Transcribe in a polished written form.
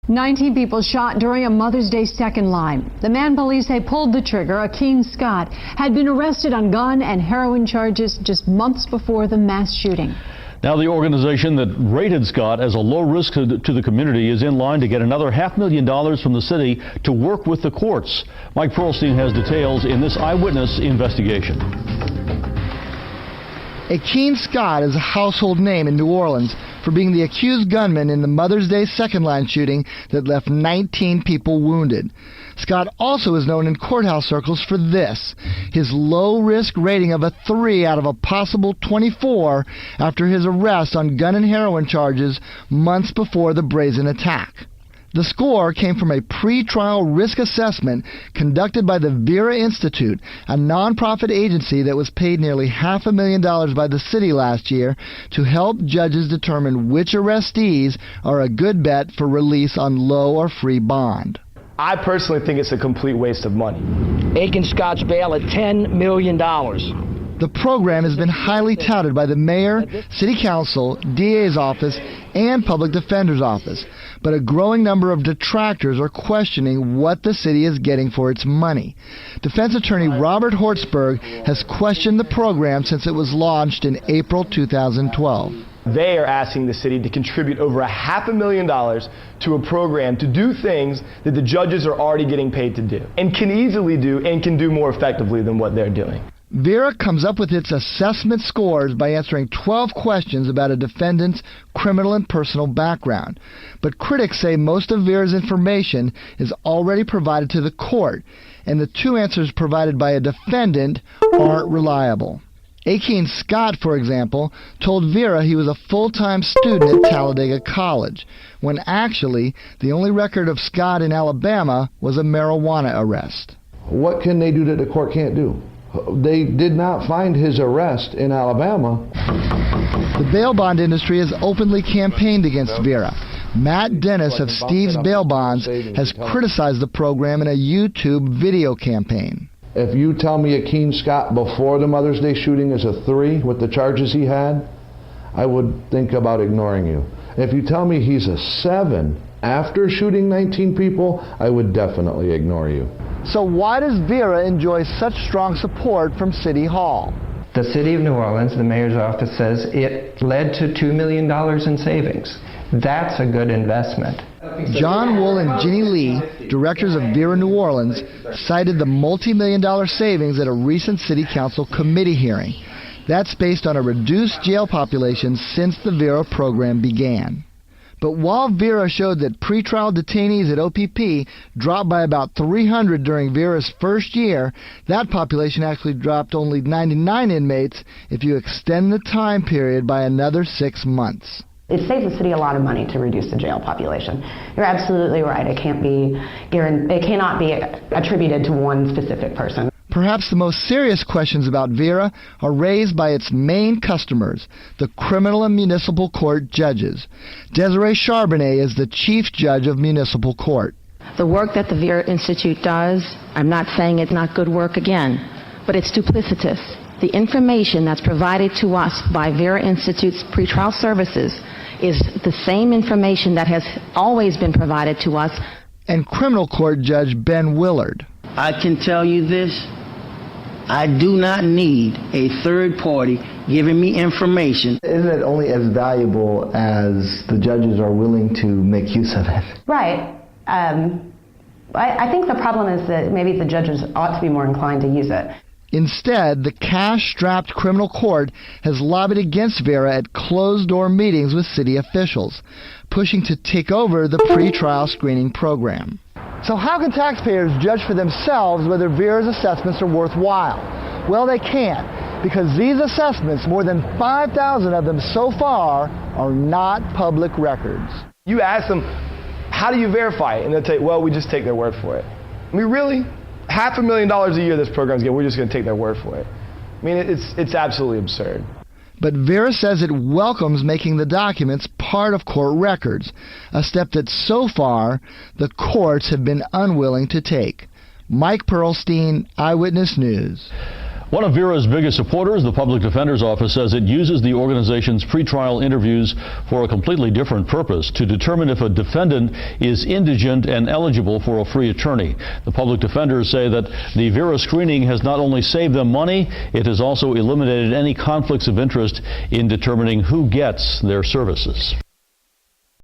19 people shot during a Mother's Day second line. The man police say pulled the trigger, Akeem Scott, had been arrested on gun and heroin charges just months before the mass shooting. Now the organization that rated Scott as a low risk to the community is in line to get another $500,000 from the city to work with the courts. Mike Pearlstein has details in this eyewitness investigation. Akeem Scott is a household name in New Orleans for being the accused gunman in the Mother's Day second-line shooting that left 19 people wounded. Scott also is known in courthouse circles for this, his low-risk rating of a 3 out of a possible 24 after his arrest on gun and heroin charges months before the brazen attack. The score came from a pre-trial risk assessment conducted by the Vera Institute, a nonprofit agency that was paid nearly $500,000 by the city last year to help judges determine which arrestees are a good bet for release on low or free bond. I personally think it's a complete waste of money. Akeem Scott's bail at $10 million. The program has been highly touted by the mayor, city council, DA's office, and public defender's office, but a growing number of detractors are questioning what the city is getting for its money. Defense attorney Robert Hortzberg has questioned the program since it was launched in April 2012. They are asking the city to contribute over $500,000 to a program to do things that the judges are already getting paid to do and can easily do and can do more effectively than what they're doing. Vera comes up with its assessment scores by answering 12 questions about a defendant's criminal and personal background. But critics say most of Vera's information is already provided to the court, and the 2 answers provided by a defendant aren't reliable. Akeem Scott, for example, told Vera he was a full-time student at Talladega College, when actually the only record of Scott in Alabama was a marijuana arrest. What can they do that the court can't do? They did not find his arrest in Alabama. The bail bond industry has openly campaigned against Vera. Matt Dennis of Steve's Bail Bonds has criticized the program in a YouTube video campaign. If you tell me Akeem Scott before the Mother's Day shooting is a 3 with the charges he had, I would think about ignoring you. If you tell me he's a 7 after shooting 19 people, I would definitely ignore you. So why does Vera enjoy such strong support from City Hall? The City of New Orleans, the mayor's office, says it led to $2 million in savings. That's a good investment. John Wool and Ginny Lee, directors of Vera New Orleans, cited the multi-million-dollar savings at a recent City Council committee hearing. That's based on a reduced jail population since the Vera program began. But while Vera showed that pretrial detainees at OPP dropped by about 300 during Vera's first year, that population actually dropped only 99 inmates if you extend the time period by another 6 months. It saves the city a lot of money to reduce the jail population. You're absolutely right. It cannot be attributed to one specific person. Perhaps the most serious questions about Vera are raised by its main customers, the criminal and municipal court judges. Desiree Charbonnet is the chief judge of municipal court. The work that the Vera Institute does, I'm not saying it's not good work again, but it's duplicitous. The information that's provided to us by Vera Institute's pretrial services is the same information that has always been provided to us. And criminal court judge Ben Willard. I can tell you this. I do not need a third party giving me information. Isn't it only as valuable as the judges are willing to make use of it? Right. I think the problem is that maybe the judges ought to be more inclined to use it. Instead, the cash-strapped criminal court has lobbied against Vera at closed-door meetings with city officials, pushing to take over the pretrial screening program. So how can taxpayers judge for themselves whether Vera's assessments are worthwhile? Well, they can't, because these assessments, more than 5,000 of them so far, are not public records. You ask them, how do you verify it? And they'll tell you, well, we just take their word for it. I mean, really? $500,000 a year this program's getting, we're just going to take their word for it. I mean, it's absolutely absurd. But Vera says it welcomes making the documents part of court records, a step that so far the courts have been unwilling to take. Mike Pearlstein, Eyewitness News. One of Vera's biggest supporters, the Public Defender's Office, says it uses the organization's pretrial interviews for a completely different purpose, to determine if a defendant is indigent and eligible for a free attorney. The public defenders say that the Vera screening has not only saved them money, it has also eliminated any conflicts of interest in determining who gets their services.